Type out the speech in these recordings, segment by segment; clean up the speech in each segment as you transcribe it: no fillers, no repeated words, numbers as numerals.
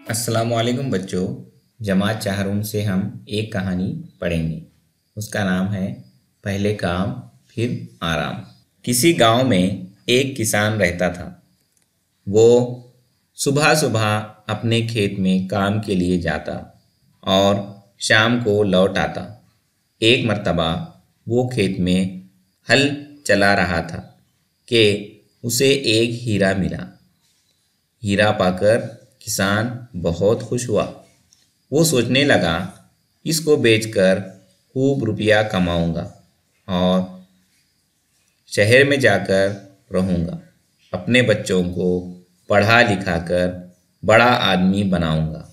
अस्सलामुअलैकुम बच्चों, जमात चाहरुम से हम एक कहानी पढ़ेंगे। उसका नाम है पहले काम फिर आराम। किसी गांव में एक किसान रहता था। वो सुबह सुबह अपने खेत में काम के लिए जाता और शाम को लौट आता। एक मर्तबा वो खेत में हल चला रहा था कि उसे एक हीरा मिला। हीरा पाकर किसान बहुत खुश हुआ। वो सोचने लगा, इसको बेचकर खूब रुपया कमाऊंगा और शहर में जाकर रहूंगा। अपने बच्चों को पढ़ा लिखा कर बड़ा आदमी बनाऊंगा।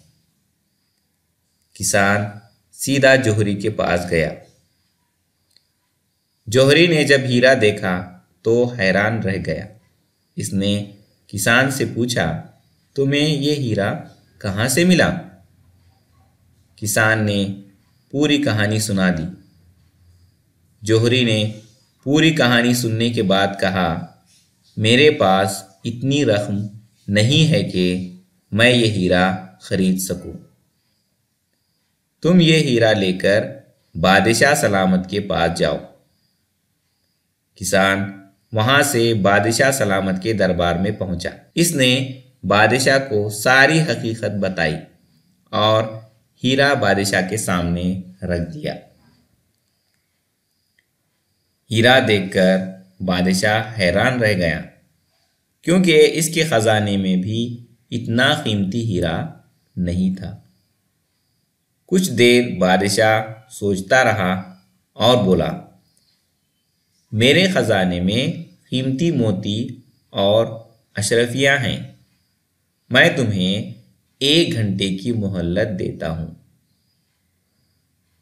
किसान सीधा जौहरी के पास गया। जौहरी ने जब हीरा देखा तो हैरान रह गया। इसने किसान से पूछा, तुम्हें ये हीरा कहाँ से मिला? किसान ने पूरी कहानी सुना दी। जौहरी ने पूरी कहानी सुनने के बाद कहा, मेरे पास इतनी रकम नहीं है कि मैं ये हीरा खरीद सकूं। तुम ये हीरा लेकर बादशाह सलामत के पास जाओ। किसान वहां से बादशाह सलामत के दरबार में पहुंचा। इसने बादशाह को सारी हकीकत बताई और हीरा बादशाह के सामने रख दिया। हीरा देखकर बादशाह हैरान रह गया, क्योंकि इसके खजाने में भी इतना कीमती हीरा नहीं था। कुछ देर बादशाह सोचता रहा और बोला, मेरे खजाने में कीमती मोती और अशरफियाँ हैं। मैं तुम्हें 1 घंटे की मोहलत देता हूं।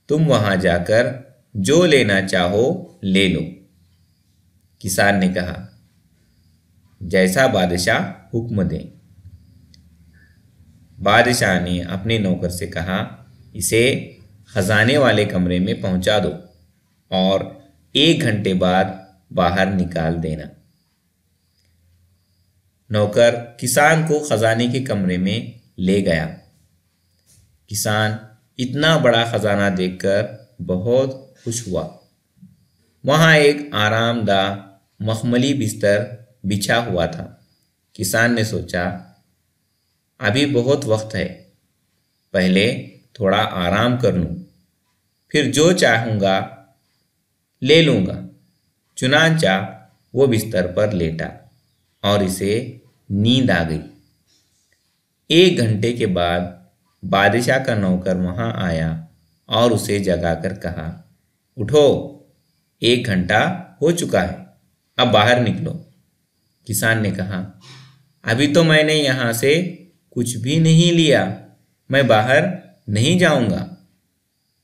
तुम वहां जाकर जो लेना चाहो ले लो। किसान ने कहा, जैसा बादशाह हुक्म दे। बादशाह ने अपने नौकर से कहा, इसे खजाने वाले कमरे में पहुंचा दो और 1 घंटे बाद बाहर निकाल देना। नौकर किसान को खजाने के कमरे में ले गया। किसान इतना बड़ा खजाना देखकर बहुत खुश हुआ। वहां एक आरामदायक मखमली बिस्तर बिछा हुआ था। किसान ने सोचा, अभी बहुत वक्त है, पहले थोड़ा आराम कर लूं, फिर जो चाहूँगा ले लूँगा। चुनांचा वो बिस्तर पर लेटा और इसे नींद आ गई। 1 घंटे के बाद बादशाह का नौकर वहां आया और उसे जगाकर कहा, उठो, 1 घंटा हो चुका है, अब बाहर निकलो। किसान ने कहा, अभी तो मैंने यहाँ से कुछ भी नहीं लिया, मैं बाहर नहीं जाऊंगा।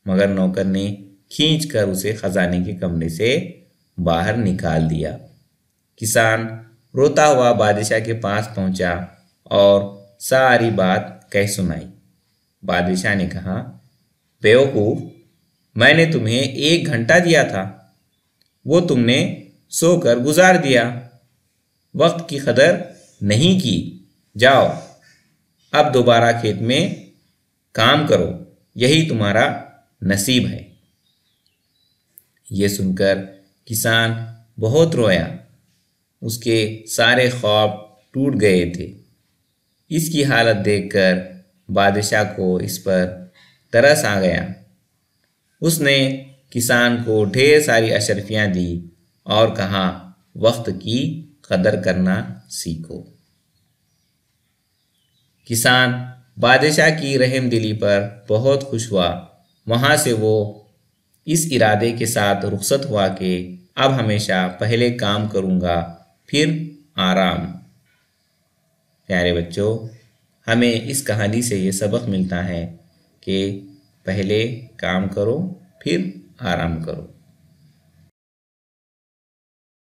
मगर नौकर ने खींचकर उसे खजाने के कमरे से बाहर निकाल दिया। किसान रोता हुआ बादशाह के पास पहुंचा और सारी बात कह सुनाई। बादशाह ने कहा, बेवकूफ, मैंने तुम्हें 1 घंटा दिया था, वो तुमने सोकर गुजार दिया, वक्त की कदर नहीं की। जाओ, अब दोबारा खेत में काम करो, यही तुम्हारा नसीब है। ये सुनकर किसान बहुत रोया। उसके सारे ख्वाब टूट गए थे। इसकी हालत देखकर बादशाह को इस पर तरस आ गया। उसने किसान को ढेर सारी अशरफियाँ दी और कहा, वक्त की कदर करना सीखो। किसान बादशाह की रहमदिली पर बहुत खुश हुआ। वहाँ से वो इस इरादे के साथ रुखसत हुआ कि अब हमेशा पहले काम करूँगा फिर आराम। प्यारे बच्चों, हमें इस कहानी से ये सबक मिलता है कि पहले काम करो फिर आराम करो।